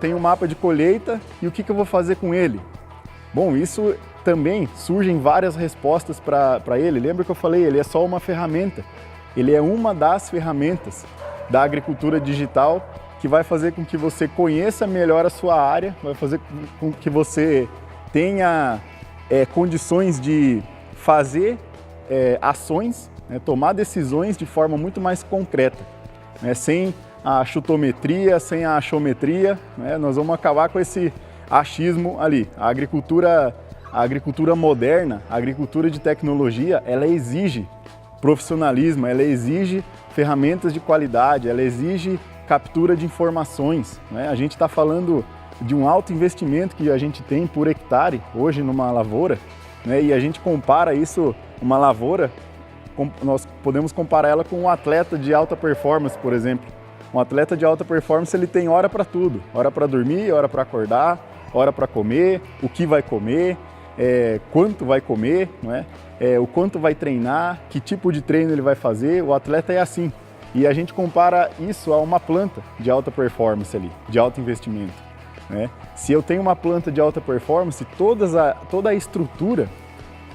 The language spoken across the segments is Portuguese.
tenho um mapa de colheita e o que eu vou fazer com ele? Bom, isso também surgem várias respostas para ele. Lembra que eu falei, ele é só uma ferramenta. Ele é uma das ferramentas da agricultura digital que vai fazer com que você conheça melhor a sua área, vai fazer com que você tenha condições de fazer ações, né, tomar decisões de forma muito mais concreta, né, sem a chutometria, sem a achometria, né, nós vamos acabar com esse achismo ali. A agricultura moderna, a agricultura de tecnologia, ela exige profissionalismo, ela exige ferramentas de qualidade, ela exige captura de informações, né? A gente está falando de um alto investimento que a gente tem por hectare hoje numa lavoura, né? E a gente compara isso, uma lavoura, nós podemos comparar ela com um atleta de alta performance, por exemplo. Um atleta de alta performance, ele tem hora para tudo, hora para dormir, hora para acordar, hora para comer, o que vai comer, quanto vai comer, não é? O quanto vai treinar, que tipo de treino ele vai fazer. O atleta é assim. E a gente compara isso a uma planta de alta performance ali, de alto investimento, né? Se eu tenho uma planta de alta performance, toda a estrutura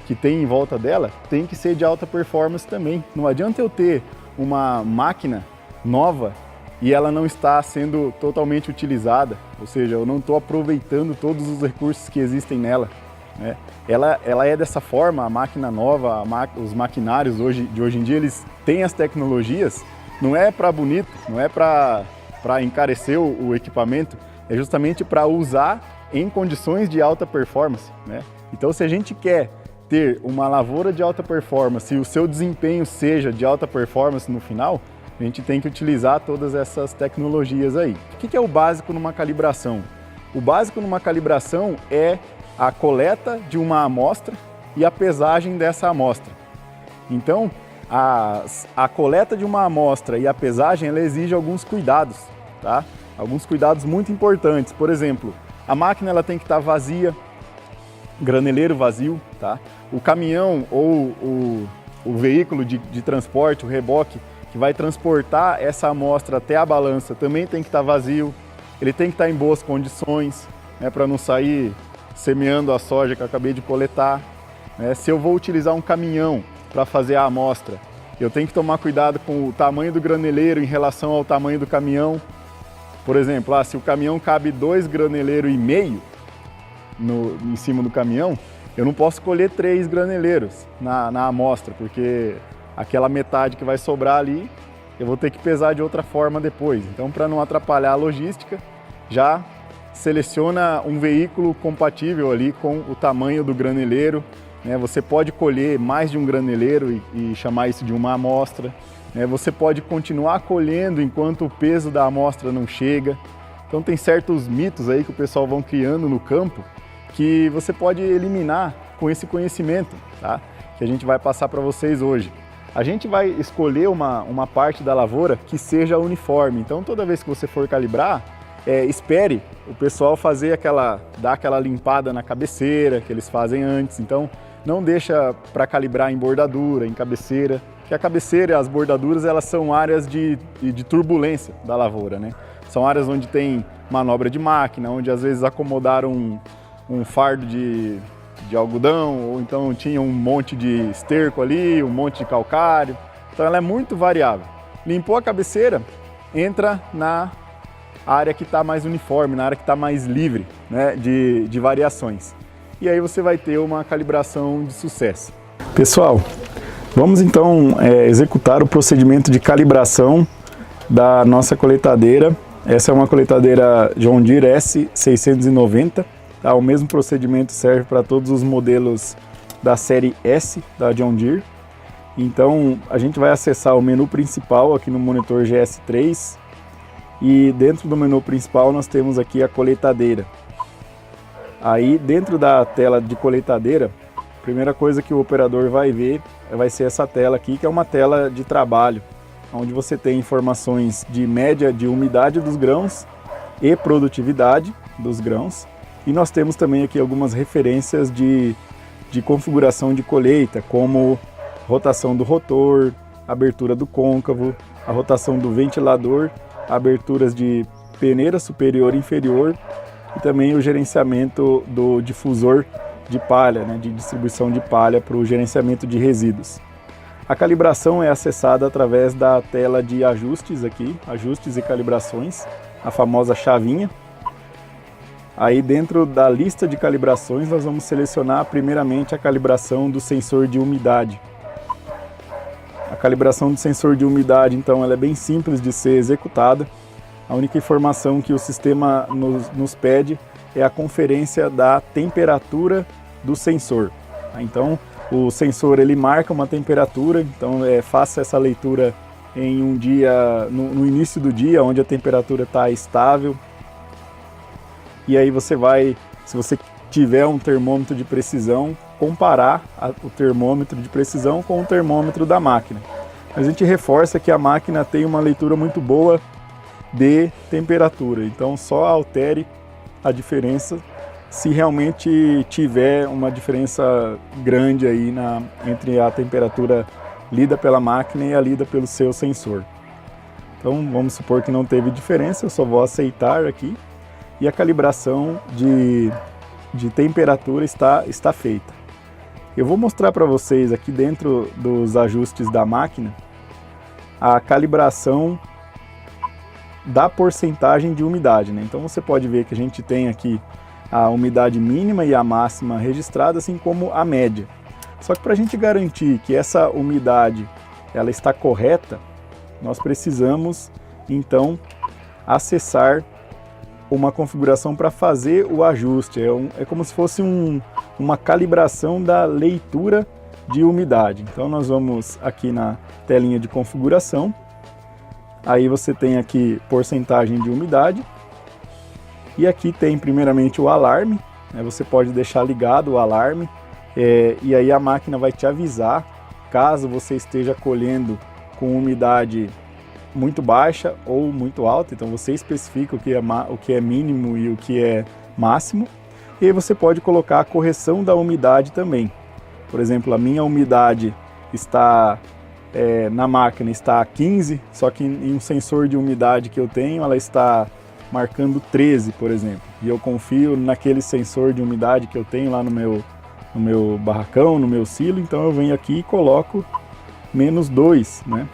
que tem em volta dela tem que ser de alta performance também. Não adianta eu ter uma máquina nova e ela não está sendo totalmente utilizada, ou seja, eu não estou aproveitando todos os recursos que existem nela, né? Ela é dessa forma, a máquina nova, os maquinários de hoje em dia, eles têm as tecnologias, não é para bonito, não é para encarecer o equipamento, é justamente para usar em condições de alta performance, né? Então, se a gente quer ter uma lavoura de alta performance e o seu desempenho seja de alta performance no final, a gente tem que utilizar todas essas tecnologias aí. O que é o básico numa calibração? O básico numa calibração é a coleta de uma amostra e a pesagem dessa amostra. Então, a coleta de uma amostra e a pesagem, ela exige alguns cuidados, tá? Alguns cuidados muito importantes. Por exemplo, a máquina ela tem que estar vazia, graneleiro vazio, tá? O caminhão ou o veículo de transporte, o reboque, que vai transportar essa amostra até a balança também tem que estar vazio. Ele tem que estar em boas condições, né, para não sair semeando a soja que eu acabei de coletar, né? Se eu vou utilizar um caminhão para fazer a amostra, eu tenho que tomar cuidado com o tamanho do graneleiro em relação ao tamanho do caminhão. Por exemplo, se o caminhão cabe 2,5 graneleiros em cima do caminhão, eu não posso colher 3 graneleiros na amostra, porque aquela metade que vai sobrar ali, eu vou ter que pesar de outra forma depois. Então, para não atrapalhar a logística, já seleciona um veículo compatível ali com o tamanho do graneleiro, né? Você pode colher mais de um graneleiro e chamar isso de uma amostra, né? Você pode continuar colhendo enquanto o peso da amostra não chega. Então tem certos mitos aí que o pessoal vão criando no campo que você pode eliminar com esse conhecimento, tá? Que a gente vai passar para vocês hoje. A gente vai escolher uma parte da lavoura que seja uniforme. Então toda vez que você for calibrar, espere o pessoal dar aquela limpada na cabeceira que eles fazem antes. Então não deixa para calibrar em bordadura, em cabeceira, que a cabeceira e as bordaduras elas são áreas de turbulência da lavoura, né? São áreas onde tem manobra de máquina, onde às vezes acomodaram um fardo de algodão, ou então tinha um monte de esterco ali, um monte de calcário. Então ela é muito variável. Limpou a cabeceira, entra na área que está mais uniforme, na área que está mais livre, né, de variações. E aí você vai ter uma calibração de sucesso. Pessoal, vamos então executar o procedimento de calibração da nossa colheitadeira. Essa é uma colheitadeira John Deere S690. Tá? O mesmo procedimento serve para todos os modelos da série S da John Deere. Então a gente vai acessar o menu principal aqui no monitor GS3 e dentro do menu principal nós temos aqui a colheitadeira. Aí dentro da tela de colheitadeira, a primeira coisa que o operador vai ver vai ser essa tela aqui, que é uma tela de trabalho, onde você tem informações de média de umidade dos grãos e produtividade dos grãos. E nós temos também aqui algumas referências de configuração de colheita, como rotação do rotor, abertura do côncavo, a rotação do ventilador, aberturas de peneira superior e inferior e também o gerenciamento do difusor de palha, né, de distribuição de palha para o gerenciamento de resíduos. A calibração é acessada através da tela de ajustes aqui, ajustes e calibrações, a famosa chavinha. Aí dentro da lista de calibrações nós vamos selecionar primeiramente a calibração do sensor de umidade. A calibração do sensor de umidade, então, ela é bem simples de ser executada. A única informação que o sistema nos pede é a conferência da temperatura do sensor. Então, o sensor ele marca uma temperatura, então faça essa leitura em um dia, no início do dia, onde a temperatura está estável. E aí você vai, se você tiver um termômetro de precisão, comparar o termômetro de precisão com o termômetro da máquina. Mas a gente reforça que a máquina tem uma leitura muito boa de temperatura, então só altere a diferença se realmente tiver uma diferença grande aí entre a temperatura lida pela máquina e a lida pelo seu sensor. Então vamos supor que não teve diferença, eu só vou aceitar aqui e a calibração de temperatura está feita. Eu vou mostrar para vocês aqui dentro dos ajustes da máquina a calibração da porcentagem de umidade, né? Então você pode ver que a gente tem aqui a umidade mínima e a máxima registrada, assim como a média. Só que para a gente garantir que essa umidade ela está correta, nós precisamos então acessar uma configuração para fazer o ajuste. É como se fosse uma calibração da leitura de umidade. Então nós vamos aqui na telinha de configuração. Aí você tem aqui porcentagem de umidade. E aqui tem primeiramente o alarme, né? Você pode deixar ligado o alarme e aí a máquina vai te avisar caso você esteja colhendo com umidade muito baixa ou muito alta. Então você especifica o que é mínimo e o que é máximo. E aí você pode colocar a correção da umidade também. Por exemplo, a minha umidade está na máquina está a 15, só que em um sensor de umidade que eu tenho, ela está marcando 13, por exemplo. E eu confio naquele sensor de umidade que eu tenho lá no meu barracão, no meu silo, então eu venho aqui e coloco -2, né?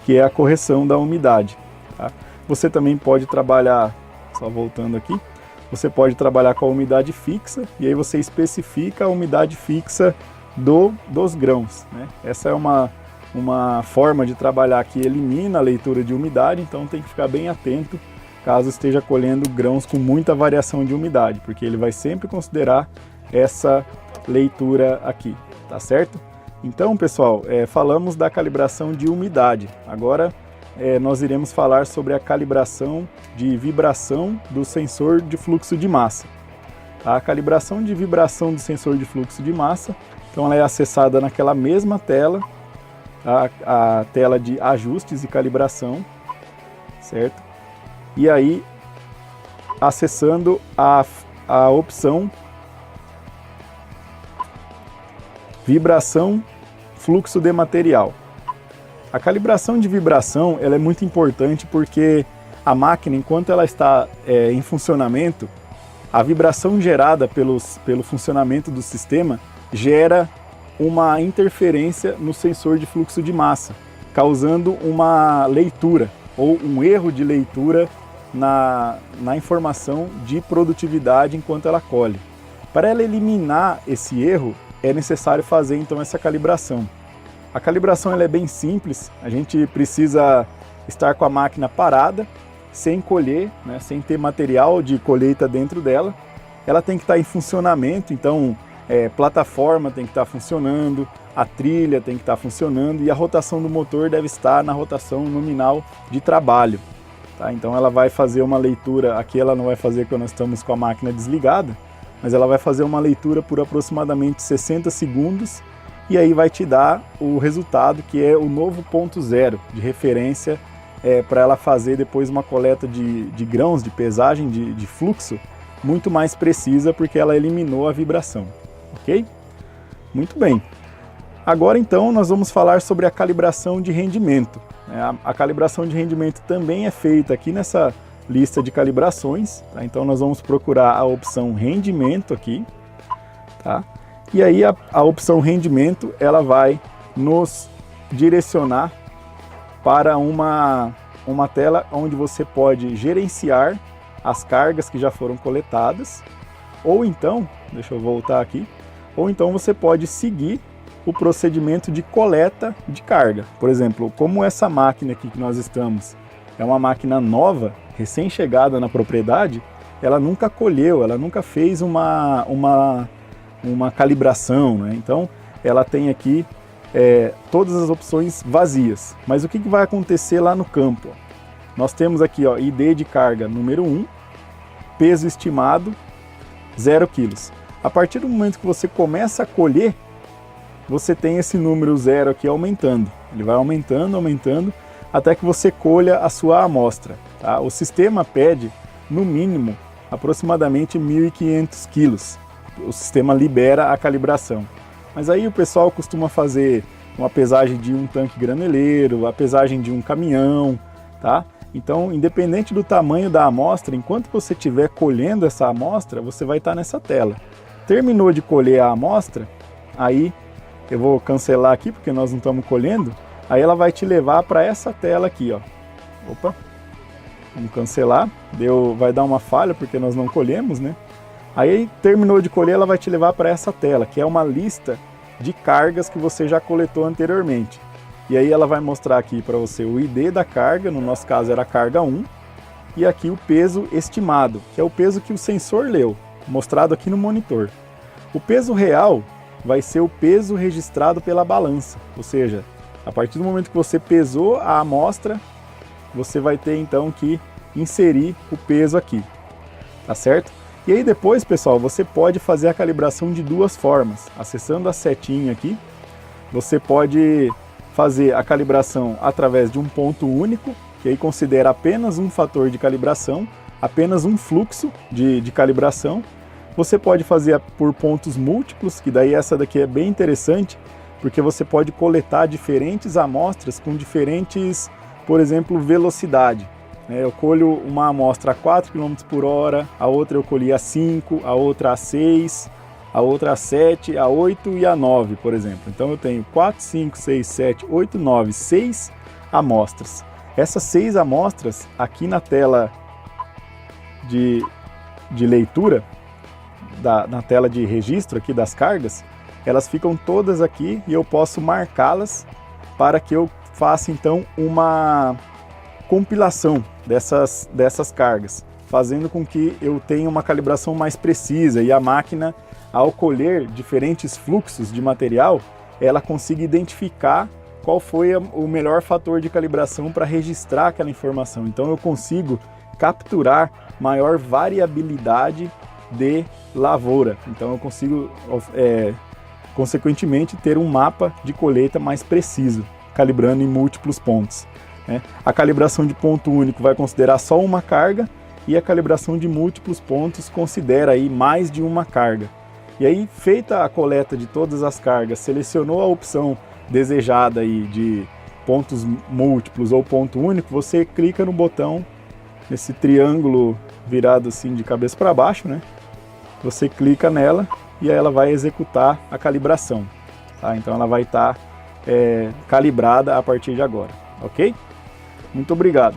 Que é a correção da umidade. Tá? Você também pode trabalhar, só voltando aqui, você pode trabalhar com a umidade fixa, e aí você especifica a umidade fixa dos grãos, né? Essa é uma forma de trabalhar que elimina a leitura de umidade, então tem que ficar bem atento caso esteja colhendo grãos com muita variação de umidade, porque ele vai sempre considerar essa leitura aqui, tá certo? Então, pessoal, falamos da calibração de umidade. Agora nós iremos falar sobre a calibração de vibração do sensor de fluxo de massa. A calibração de vibração do sensor de fluxo de massa, então ela é acessada naquela mesma tela, a tela de ajustes e calibração, certo? E aí, acessando a opção vibração fluxo de material. A calibração de vibração ela é muito importante porque a máquina, enquanto ela está em funcionamento, a vibração gerada pelo funcionamento do sistema gera uma interferência no sensor de fluxo de massa, causando uma leitura ou um erro de leitura na informação de produtividade enquanto ela colhe. Para ela eliminar esse erro, é necessário fazer então essa calibração. A calibração ela é bem simples, a gente precisa estar com a máquina parada, sem colher, né, sem ter material de colheita dentro dela. Ela tem que estar em funcionamento, então plataforma tem que estar funcionando, a trilha tem que estar funcionando e a rotação do motor deve estar na rotação nominal de trabalho. Tá? Então ela vai fazer uma leitura, aqui ela não vai fazer quando nós estamos com a máquina desligada, mas ela vai fazer uma leitura por aproximadamente 60 segundos e aí vai te dar o resultado que é o novo ponto zero de referência para ela fazer depois uma coleta de grãos, de pesagem, de fluxo muito mais precisa porque ela eliminou a vibração, ok? Muito bem. Agora então nós vamos falar sobre a calibração de rendimento. A calibração de rendimento também é feita aqui nessa lista de calibrações, tá? Então nós vamos procurar a opção rendimento aqui, tá? E aí a opção rendimento, ela vai nos direcionar para uma tela onde você pode gerenciar as cargas que já foram coletadas, ou então, deixa eu voltar aqui, ou então você pode seguir o procedimento de coleta de carga. Por exemplo, como essa máquina aqui que nós estamos é uma máquina nova, recém-chegada na propriedade, ela nunca colheu, ela nunca fez uma calibração, né? Então ela tem aqui todas as opções vazias. Mas o que vai acontecer lá no campo? Nós temos aqui, ó, ID de carga número 1, peso estimado 0 kg. A partir do momento que você começa a colher, você tem esse número 0 aqui aumentando. Ele vai aumentando, aumentando, até que você colha a sua amostra, tá? O sistema pede, no mínimo, aproximadamente 1.500 quilos. O sistema libera a calibração. Mas aí o pessoal costuma fazer uma pesagem de um tanque graneleiro, a pesagem de um caminhão, tá? Então, independente do tamanho da amostra, enquanto você estiver colhendo essa amostra, você vai estar nessa tela. Terminou de colher a amostra, aí eu vou cancelar aqui porque nós não estamos colhendo, aí ela vai te levar para essa tela aqui, ó. Opa, vamos cancelar, vai dar uma falha porque nós não colhemos, né? Aí terminou de colher, ela vai te levar para essa tela, que é uma lista de cargas que você já coletou anteriormente. E aí ela vai mostrar aqui para você o ID da carga, no nosso caso era a carga 1, e aqui o peso estimado, que é o peso que o sensor leu, mostrado aqui no monitor. O peso real vai ser o peso registrado pela balança, ou seja, a partir do momento que você pesou a amostra, você vai ter então que inserir o peso aqui, tá certo? E aí depois, pessoal, você pode fazer a calibração de duas formas. Acessando a setinha aqui, você pode fazer a calibração através de um ponto único, que aí considera apenas um fator de calibração, apenas um fluxo de calibração. Você pode fazer por pontos múltiplos, que daí essa daqui é bem interessante, porque você pode coletar diferentes amostras com diferentes, por exemplo, velocidade. Eu colho uma amostra a 4 km por hora, a outra eu colhi a 5, a outra a 6, a outra a 7, a 8 e a 9, por exemplo. Então eu tenho 4, 5, 6, 7, 8, 9, 6 amostras. Essas 6 amostras, aqui na tela de leitura, na tela de registro aqui das cargas, elas ficam todas aqui e eu posso marcá-las para que eu faça então uma compilação dessas cargas, fazendo com que eu tenha uma calibração mais precisa e a máquina, ao colher diferentes fluxos de material, ela consiga identificar qual foi o melhor fator de calibração para registrar aquela informação. Então eu consigo capturar maior variabilidade de lavoura. Então eu consigo, consequentemente, ter um mapa de colheita mais preciso, calibrando em múltiplos pontos. A calibração de ponto único vai considerar só uma carga e a calibração de múltiplos pontos considera aí mais de uma carga. E aí, feita a coleta de todas as cargas, selecionou a opção desejada aí de pontos múltiplos ou ponto único, você clica no botão, nesse triângulo virado assim de cabeça para baixo, né? Você clica nela e aí ela vai executar a calibração, tá? Então ela vai estar calibrada a partir de agora, ok? Muito obrigado!